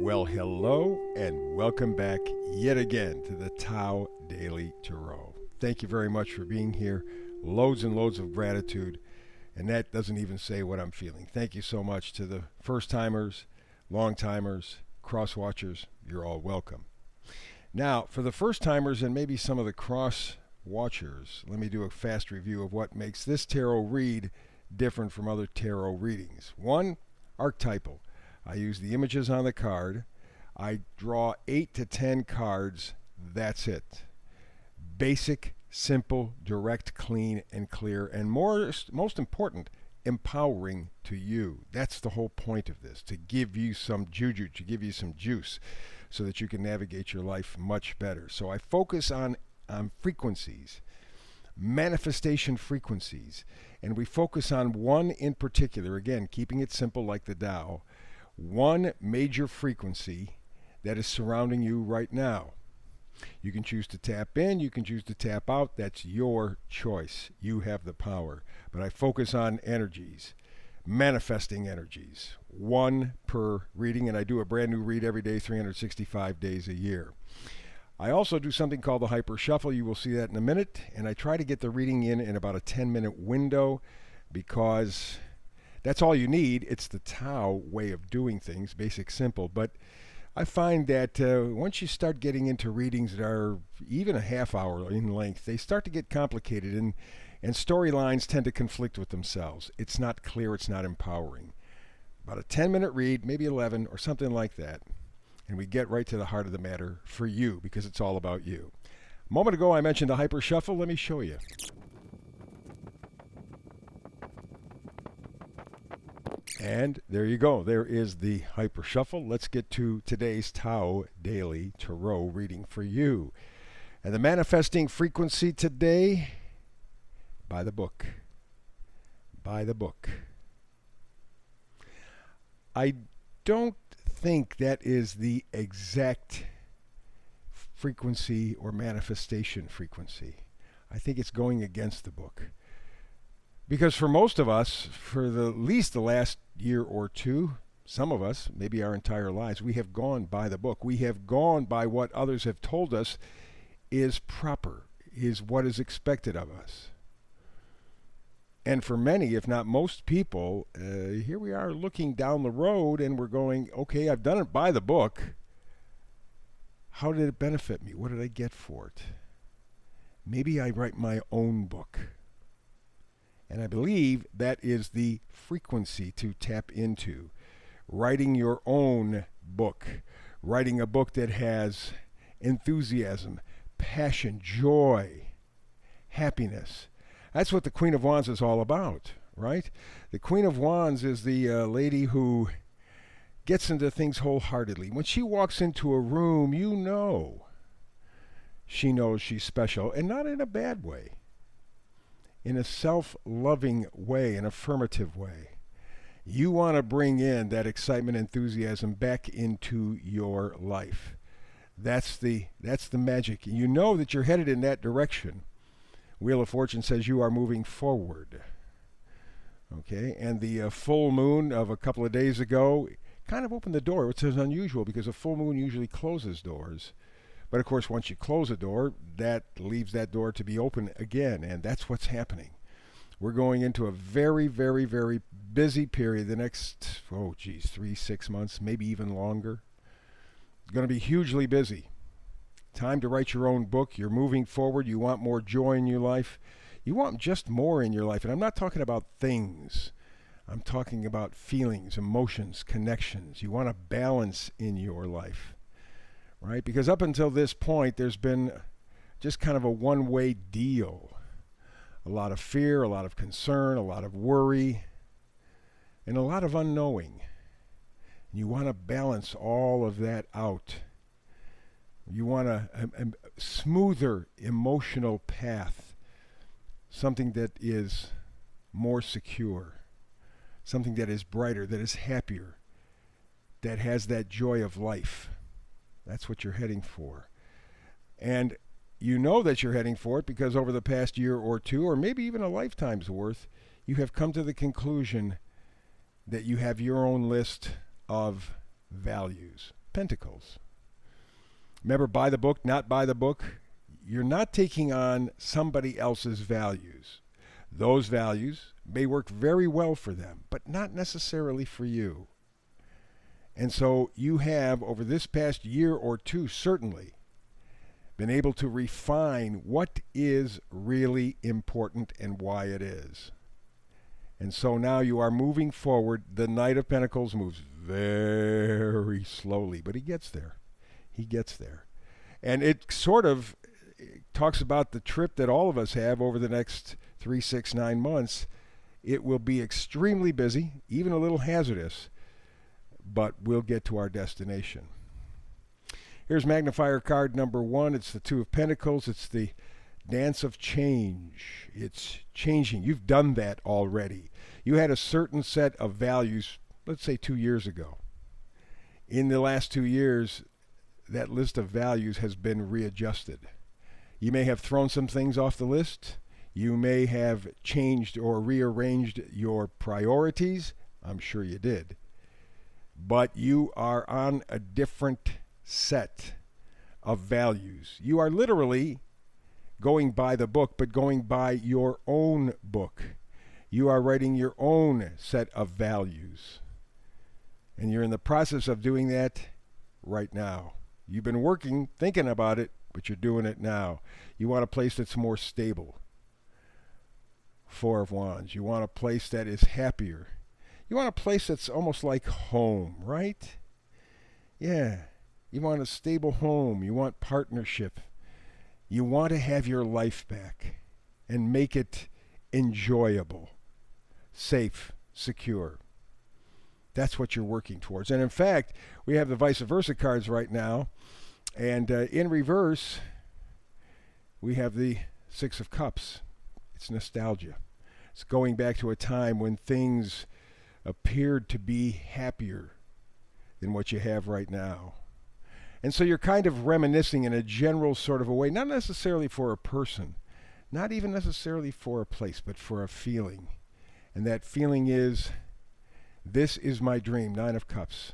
Well, hello and welcome back yet again to the Tao Daily Tarot. Thank you very much for being here. Loads and loads of gratitude. And that doesn't even say what I'm feeling. Thank you so much to the first timers, long timers, cross watchers. You're all welcome. Now, for the first timers and maybe some of the cross watchers, let me do a fast review of what makes this tarot read different from other tarot readings. One, archetypal. I use the images on the card. I draw 8 to 10 cards. That's it. Basic, simple, direct, clean, and clear, and most important, empowering to you. That's the whole point of this, to give you some juju, to give you some juice so that you can navigate your life much better. So I focus on frequencies, manifestation frequencies, and we focus on one in particular, again, keeping it simple like the Tao, one major frequency that is surrounding you right now. You can choose to tap in, you can choose to tap out. That's your choice. You have the power. But I focus on energies, manifesting energies, one per reading, and I do a brand new read every day, 365 days a year. I also do something called the Hyper Shuffle. You will see that in a minute. And I try to get the reading in about a 10-minute window because that's all you need. It's the Tao way of doing things, basic, simple. But I find that once you start getting into readings that are even a half hour in length, they start to get complicated and storylines tend to conflict with themselves. It's not clear, it's not empowering. About a 10-minute read, maybe 11 or something like that. And we get right to the heart of the matter for you because it's all about you. A moment ago I mentioned the Hyper Shuffle. Let me show you. And there you go. There is the Hyper Shuffle. Let's get to today's Tao Daily Tarot reading for you. And the manifesting frequency today, by the book. By the book. I don't think that is the exact frequency or manifestation frequency. I think it's going against the book. Because for most of us, for the least the last year or two, some of us, maybe our entire lives, we have gone by the book. We have gone by what others have told us is proper, is what is expected of us. And for many, if not most people, here we are looking down the road and we're going, okay, I've done it by the book. How did it benefit me? What did I get for it? Maybe I write my own book. And I believe that is the frequency to tap into. Writing your own book. Writing a book that has enthusiasm, passion, joy, happiness. That's what the Queen of Wands is all about, right? The Queen of Wands is the lady who gets into things wholeheartedly. When she walks into a room, you know she knows she's special, and not in a bad way. In a self-loving way, an affirmative way. You want to bring in that excitement, enthusiasm back into your life. That's the magic. You know that you're headed in that direction. Wheel of Fortune says you are moving forward. Okay, and the full moon of a couple of days ago kind of opened the door, which is unusual because a full moon usually closes doors. But of course, once you close a door, that leaves that door to be open again, and that's what's happening. We're going into a very, very, very busy period the next, 3-6 months, maybe even longer. It's going to be hugely busy. Time to write your own book. You're moving forward. You want more joy in your life. You want just more in your life. And I'm not talking about things. I'm talking about feelings, emotions, connections. You want a balance in your life. Right? Because up until this point, there's been just kind of a one-way deal. A lot of fear, a lot of concern, a lot of worry, and a lot of unknowing. And you want to balance all of that out. You want a smoother emotional path, something that is more secure, something that is brighter, that is happier, that has that joy of life. That's what you're heading for. And you know that you're heading for it because over the past year or two, or maybe even a lifetime's worth, you have come to the conclusion that you have your own list of values, Pentacles. Remember, buy the book, not buy the book. You're not taking on somebody else's values. Those values may work very well for them, but not necessarily for you. And so you have, over this past year or two, certainly been able to refine what is really important and why it is. And so now you are moving forward. The Knight of Pentacles moves very slowly, but he gets there. He gets there. And it sort of talks about the trip that all of us have over the next 3, 6, 9 months. It will be extremely busy, even a little hazardous, but we'll get to our destination. Here's magnifier card number 1. It's the Two of Pentacles. It's the dance of change. It's changing. You've done that already. You had a certain set of values, let's say 2 years ago. In the last 2 years, that list of values has been readjusted. You may have thrown some things off the list. You may have changed or rearranged your priorities. I'm sure you did. But you are on a different set of values. You are literally going by the book, but going by your own book. You are writing your own set of values. And you're in the process of doing that right now. You've been working, thinking about it, but you're doing it now. You want a place that's more stable. 4 of Wands. You want a place that is happier. You want a place that's almost like home, right? Yeah. You want a stable home. You want partnership. You want to have your life back and make it enjoyable, safe, secure. That's what you're working towards. And in fact, we have the vice versa cards right now. And in reverse, we have the 6 of Cups. It's nostalgia. It's going back to a time when things appeared to be happier than what you have right now. And so you're kind of reminiscing in a general sort of a way, not necessarily for a person, not even necessarily for a place, but for a feeling. And that feeling is, this is my dream, 9 of Cups.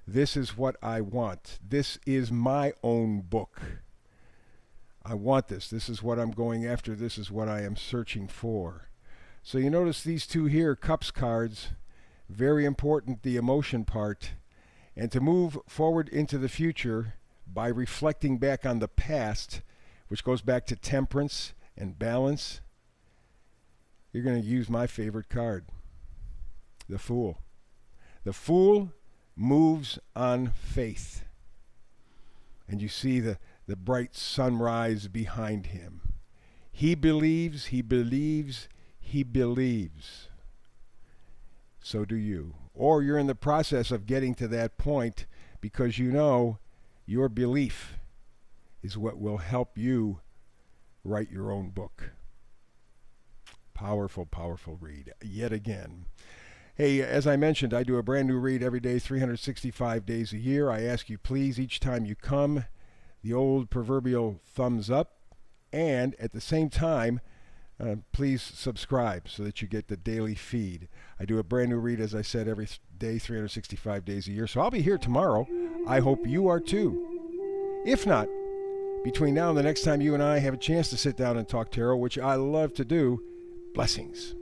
This is what I want. This is my own book. I want this. This is what I'm going after. This is what I am searching for. So you notice these two here, Cups cards, very important, the emotion part. And to move forward into the future by reflecting back on the past, which goes back to temperance and balance, you're going to use my favorite card, the Fool. The Fool moves on faith. And you see the bright sunrise behind him. He believes, he believes, he believes. So do you. Or you're in the process of getting to that point because you know your belief is what will help you write your own book. Powerful, powerful read. Yet again. Hey, as I mentioned, I do a brand new read every day, 365 days a year. I ask you, please, each time you come, the old proverbial thumbs up. And at the same time, please subscribe so that you get the daily feed. I do a brand new read, as I said, every day, 365 days a year. So I'll be here tomorrow. I hope you are too. If not, between now and the next time you and I have a chance to sit down and talk tarot, which I love to do, blessings.